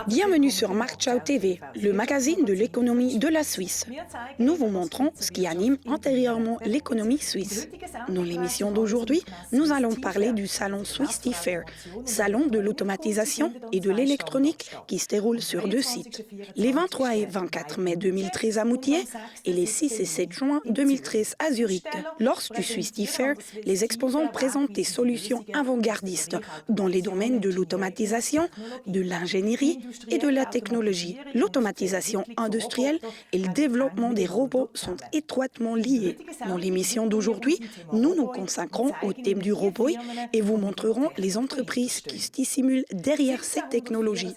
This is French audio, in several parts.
Bienvenue sur Marktschau TV, le magazine de l'économie de la Suisse. Nous vous montrons ce qui anime antérieurement l'économie suisse. Dans l'émission d'aujourd'hui, nous allons parler du salon Swiss Fair, salon de l'automatisation et de l'électronique qui se déroule sur deux sites. Les 23 et 24 mai 2013 à Moutier et les 6 et 7 juin 2013 à Zurich. Lors du Swiss Fair, les exposants présentent des solutions avant-gardistes dans les domaines de l'automatisation, de l'ingénierie et de la technologie. L'automatisation industrielle et le développement des robots sont étroitement liés. Dans l'émission d'aujourd'hui, nous nous consacrons au thème du robot et vous montrerons les entreprises qui se dissimulent derrière cette technologie.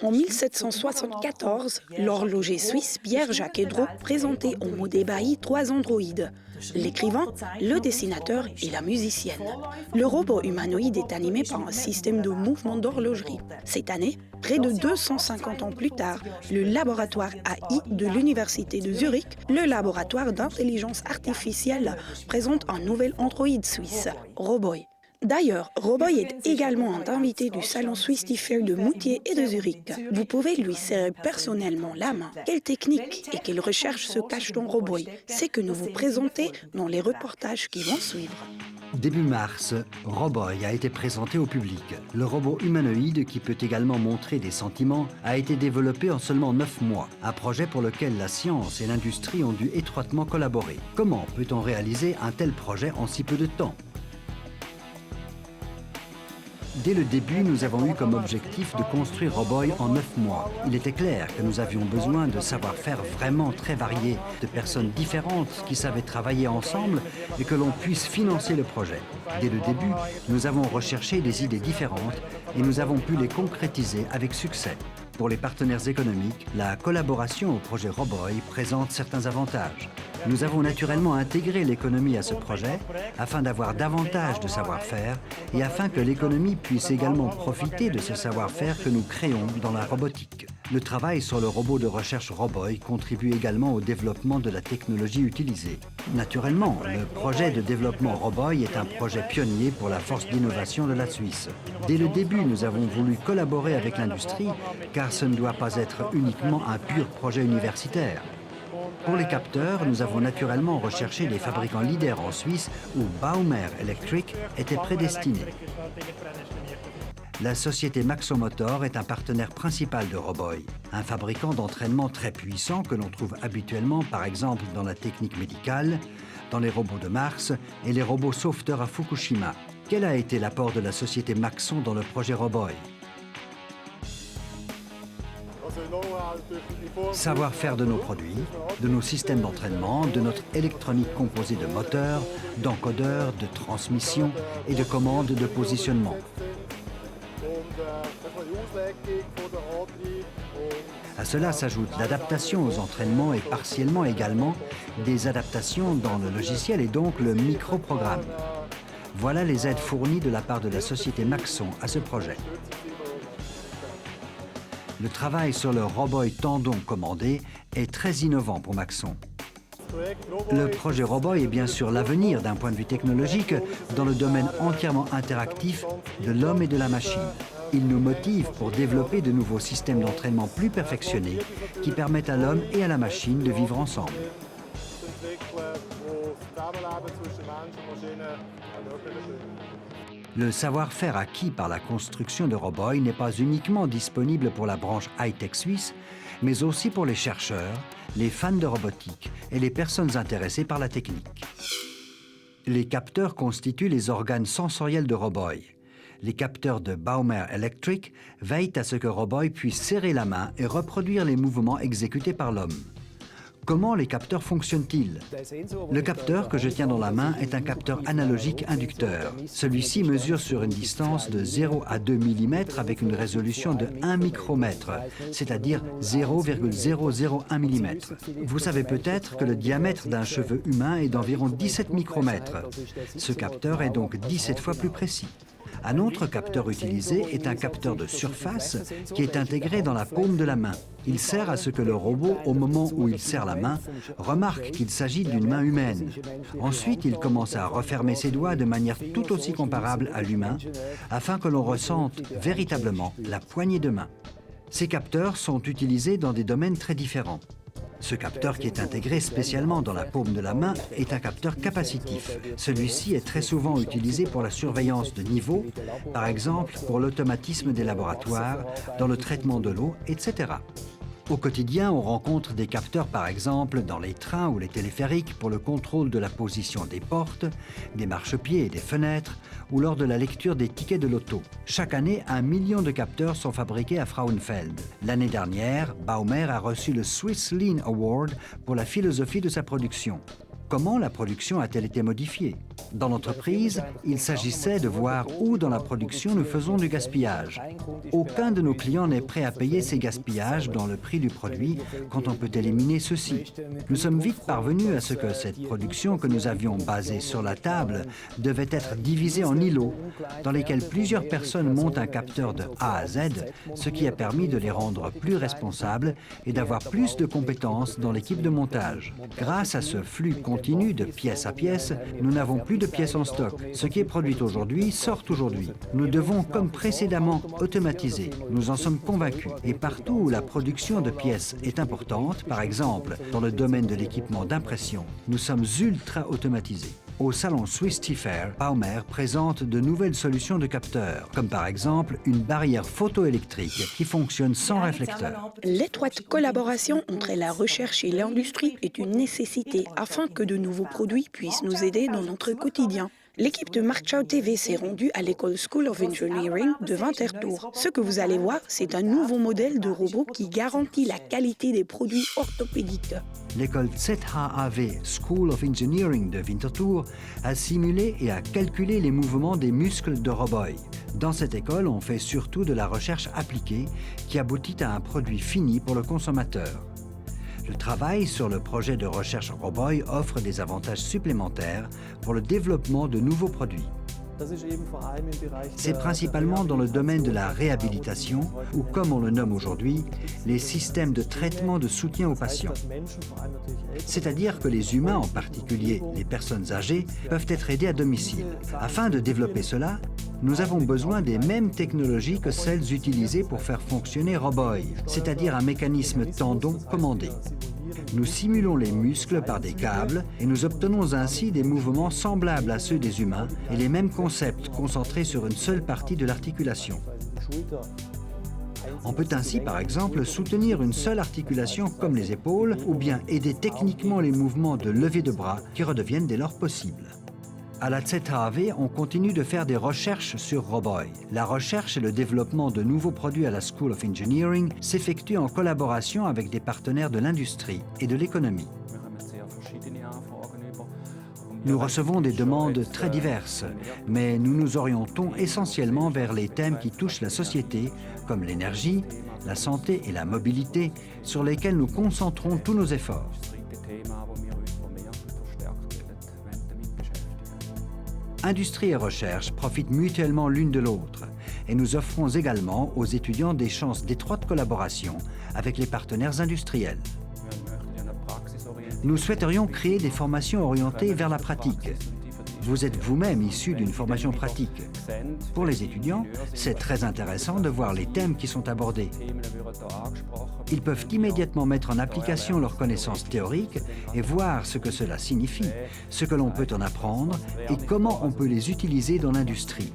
En 1774, l'horloger suisse Pierre-Jacques Hédro présentait au Modé Bailly 3 androïdes. L'écrivain, le dessinateur et la musicienne. Le robot humanoïde est animé par un système de mouvement d'horlogerie. Cette année, près de 250 ans plus tard, le laboratoire AI de l'Université de Zurich, le laboratoire d'intelligence artificielle, présente un nouvel androïde suisse, Roboy. D'ailleurs, Roboy est également un invité du salon Swiss Fair de Moutier et de Zurich. Vous pouvez lui serrer personnellement la main. Quelle technique et quelle recherche se cache dans Roboy? C'est que nous vous présentons dans les reportages qui vont suivre. Début mars, Roboy a été présenté au public. Le robot humanoïde, qui peut également montrer des sentiments, a été développé en seulement 9 mois. Un projet pour lequel la science et l'industrie ont dû étroitement collaborer. Comment peut-on réaliser un tel projet en si peu de temps ? Dès le début, nous avons eu comme objectif de construire Roboy en 9 mois. Il était clair que nous avions besoin de savoir-faire vraiment très variés, de personnes différentes qui savaient travailler ensemble et que l'on puisse financer le projet. Dès le début, nous avons recherché des idées différentes et nous avons pu les concrétiser avec succès. Pour les partenaires économiques, la collaboration au projet Roboy présente certains avantages. Nous avons naturellement intégré l'économie à ce projet afin d'avoir davantage de savoir-faire et afin que l'économie puisse également profiter de ce savoir-faire que nous créons dans la robotique. Le travail sur le robot de recherche Roboy contribue également au développement de la technologie utilisée. Naturellement, le projet de développement Roboy est un projet pionnier pour la force d'innovation de la Suisse. Dès le début, nous avons voulu collaborer avec l'industrie car ce ne doit pas être uniquement un pur projet universitaire. Pour les capteurs, nous avons naturellement recherché les fabricants leaders en Suisse où Baumer Electric était prédestiné. La société Maxon Motor est un partenaire principal de Roboy, un fabricant d'entraînement très puissant que l'on trouve habituellement par exemple dans la technique médicale, dans les robots de Mars et les robots sauveteurs à Fukushima. Quel a été l'apport de la société Maxon dans le projet Roboy ? Savoir-faire de nos produits, de nos systèmes d'entraînement, de notre électronique composée de moteurs, d'encodeurs, de transmissions et de commandes de positionnement. À cela s'ajoute l'adaptation aux entraînements et partiellement également des adaptations dans le logiciel et donc le microprogramme. Voilà les aides fournies de la part de la société Maxon à ce projet. Le travail sur le Roboy tendon commandé est très innovant pour Maxon. Le projet Roboy est bien sûr l'avenir d'un point de vue technologique dans le domaine entièrement interactif de l'homme et de la machine. Il nous motive pour développer de nouveaux systèmes d'entraînement plus perfectionnés qui permettent à l'homme et à la machine de vivre ensemble. Le savoir-faire acquis par la construction de Roboy n'est pas uniquement disponible pour la branche high-tech suisse, mais aussi pour les chercheurs, les fans de robotique et les personnes intéressées par la technique. Les capteurs constituent les organes sensoriels de Roboy. Les capteurs de Baumer Electric veillent à ce que Roboy puisse serrer la main et reproduire les mouvements exécutés par l'homme. Comment les capteurs fonctionnent-ils? Le capteur que je tiens dans la main est un capteur analogique inducteur. Celui-ci mesure sur une distance de 0 à 2 mm avec une résolution de 1 micromètre, c'est-à-dire 0,001 mm. Vous savez peut-être que le diamètre d'un cheveu humain est d'environ 17 micromètres. Ce capteur est donc 17 fois plus précis. Un autre capteur utilisé est un capteur de surface qui est intégré dans la paume de la main. Il sert à ce que le robot, au moment où il serre la main, remarque qu'il s'agit d'une main humaine. Ensuite, il commence à refermer ses doigts de manière tout aussi comparable à l'humain, afin que l'on ressente véritablement la poignée de main. Ces capteurs sont utilisés dans des domaines très différents. Ce capteur qui est intégré spécialement dans la paume de la main est un capteur capacitif. Celui-ci est très souvent utilisé pour la surveillance de niveau, par exemple pour l'automatisme des laboratoires, dans le traitement de l'eau, etc. Au quotidien, on rencontre des capteurs par exemple dans les trains ou les téléphériques pour le contrôle de la position des portes, des marchepieds et des fenêtres ou lors de la lecture des tickets de loto. Chaque année, 1 million de capteurs sont fabriqués à Frauenfeld. L'année dernière, Baumer a reçu le Swiss Lean Award pour la philosophie de sa production. Comment la production a-t-elle été modifiée? Dans l'entreprise, il s'agissait de voir où dans la production nous faisons du gaspillage. Aucun de nos clients n'est prêt à payer ces gaspillages dans le prix du produit quand on peut éliminer ceux-ci. Nous sommes vite parvenus à ce que cette production que nous avions basée sur la table devait être divisée en îlots dans lesquels plusieurs personnes montent un capteur de A à Z, ce qui a permis de les rendre plus responsables et d'avoir plus de compétences dans l'équipe de montage. Grâce à ce flux continu de pièce à pièce, nous n'avons plus de pièces en stock. Ce qui est produit aujourd'hui sort aujourd'hui. Nous devons, comme précédemment, automatiser. Nous en sommes convaincus. Et partout où la production de pièces est importante, par exemple dans le domaine de l'équipement d'impression, nous sommes ultra automatisés. Au salon Swiss Tea Fair, Baumer présente de nouvelles solutions de capteurs, comme par exemple une barrière photoélectrique qui fonctionne sans réflecteur. L'étroite collaboration entre la recherche et l'industrie est une nécessité afin que de nouveaux produits puissent nous aider dans notre quotidien. L'équipe de Marktschau TV s'est rendue à l'école School of Engineering de Winterthur. Ce que vous allez voir, c'est un nouveau modèle de robot qui garantit la qualité des produits orthopédiques. L'école ZHAW School of Engineering de Winterthur a simulé et a calculé les mouvements des muscles de Roboy. Dans cette école, on fait surtout de la recherche appliquée qui aboutit à un produit fini pour le consommateur. Le travail sur le projet de recherche Roboy offre des avantages supplémentaires pour le développement de nouveaux produits. C'est principalement dans le domaine de la réhabilitation, ou comme on le nomme aujourd'hui, les systèmes de traitement de soutien aux patients. C'est-à-dire que les humains, en particulier les personnes âgées, peuvent être aidés à domicile. Afin de développer cela, nous avons besoin des mêmes technologies que celles utilisées pour faire fonctionner Roboy, c'est-à-dire un mécanisme tendon commandé. Nous simulons les muscles par des câbles et nous obtenons ainsi des mouvements semblables à ceux des humains et les mêmes concepts concentrés sur une seule partie de l'articulation. On peut ainsi, par exemple, soutenir une seule articulation comme les épaules ou bien aider techniquement les mouvements de levée de bras qui redeviennent dès lors possibles. À la ZHAW, on continue de faire des recherches sur Roboy. La recherche et le développement de nouveaux produits à la School of Engineering s'effectuent en collaboration avec des partenaires de l'industrie et de l'économie. Nous recevons des demandes très diverses, mais nous nous orientons essentiellement vers les thèmes qui touchent la société, comme l'énergie, la santé et la mobilité, sur lesquels nous concentrons tous nos efforts. Industrie et recherche profitent mutuellement l'une de l'autre et nous offrons également aux étudiants des chances d'étroite collaboration avec les partenaires industriels. Nous souhaiterions créer des formations orientées vers la pratique. Vous êtes vous-même issu d'une formation pratique. Pour les étudiants, c'est très intéressant de voir les thèmes qui sont abordés. Ils peuvent immédiatement mettre en application leurs connaissances théoriques et voir ce que cela signifie, ce que l'on peut en apprendre et comment on peut les utiliser dans l'industrie.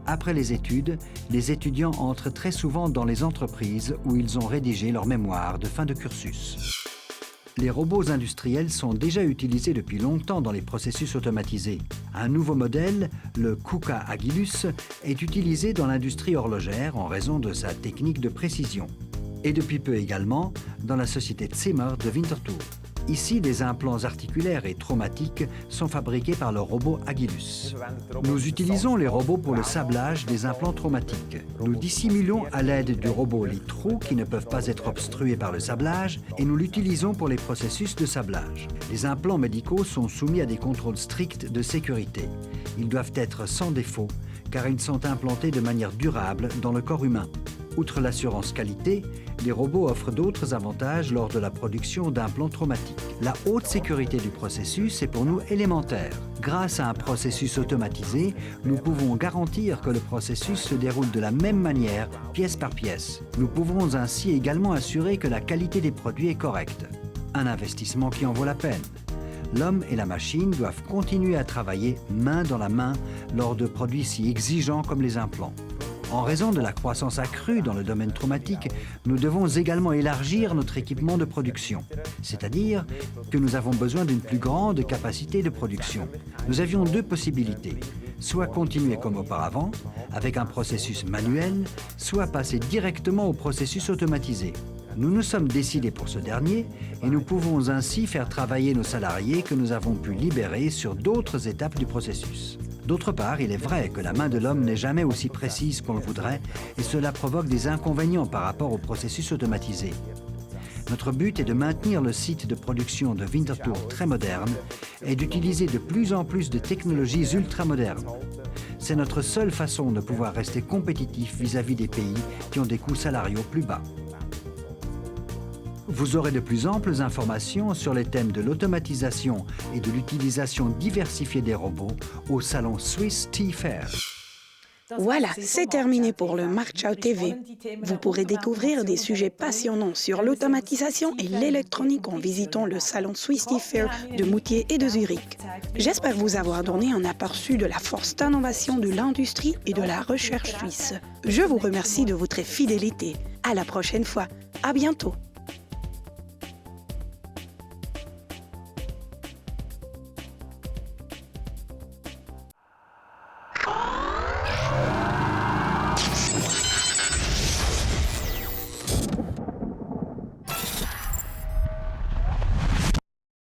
Après les études, les étudiants entrent très souvent dans les entreprises où ils ont rédigé leur mémoire de fin de cursus. Les robots industriels sont déjà utilisés depuis longtemps dans les processus automatisés. Un nouveau modèle, le KUKA Agilus, est utilisé dans l'industrie horlogère en raison de sa technique de précision. Et depuis peu également dans la société Zimmer de Winterthur. Ici, des implants articulaires et traumatiques sont fabriqués par le robot Agilus. Nous utilisons les robots pour le sablage des implants traumatiques. Nous dissimulons à l'aide du robot les trous qui ne peuvent pas être obstrués par le sablage et nous l'utilisons pour les processus de sablage. Les implants médicaux sont soumis à des contrôles stricts de sécurité. Ils doivent être sans défaut car ils sont implantés de manière durable dans le corps humain. Outre l'assurance qualité, les robots offrent d'autres avantages lors de la production d'implants traumatiques. La haute sécurité du processus est pour nous élémentaire. Grâce à un processus automatisé, nous pouvons garantir que le processus se déroule de la même manière, pièce par pièce. Nous pouvons ainsi également assurer que la qualité des produits est correcte. Un investissement qui en vaut la peine. L'homme et la machine doivent continuer à travailler main dans la main lors de produits si exigeants comme les implants. En raison de la croissance accrue dans le domaine traumatique, nous devons également élargir notre équipement de production. C'est-à-dire que nous avons besoin d'une plus grande capacité de production. Nous avions deux possibilités. Soit continuer comme auparavant, avec un processus manuel, soit passer directement au processus automatisé. Nous nous sommes décidés pour ce dernier et nous pouvons ainsi faire travailler nos salariés que nous avons pu libérer sur d'autres étapes du processus. D'autre part, il est vrai que la main de l'homme n'est jamais aussi précise qu'on le voudrait et cela provoque des inconvénients par rapport au processus automatisé. Notre but est de maintenir le site de production de Winterthur très moderne et d'utiliser de plus en plus de technologies ultramodernes. C'est notre seule façon de pouvoir rester compétitif vis-à-vis des pays qui ont des coûts salariaux plus bas. Vous aurez de plus amples informations sur les thèmes de l'automatisation et de l'utilisation diversifiée des robots au salon Swiss Tea Fair. Voilà, c'est terminé pour le Marktschau TV. Vous pourrez découvrir des sujets passionnants sur l'automatisation et l'électronique en visitant le salon Swiss Tea Fair de Moutier et de Zurich. J'espère vous avoir donné un aperçu de la force d'innovation de l'industrie et de la recherche suisse. Je vous remercie de votre fidélité. À la prochaine fois. À bientôt.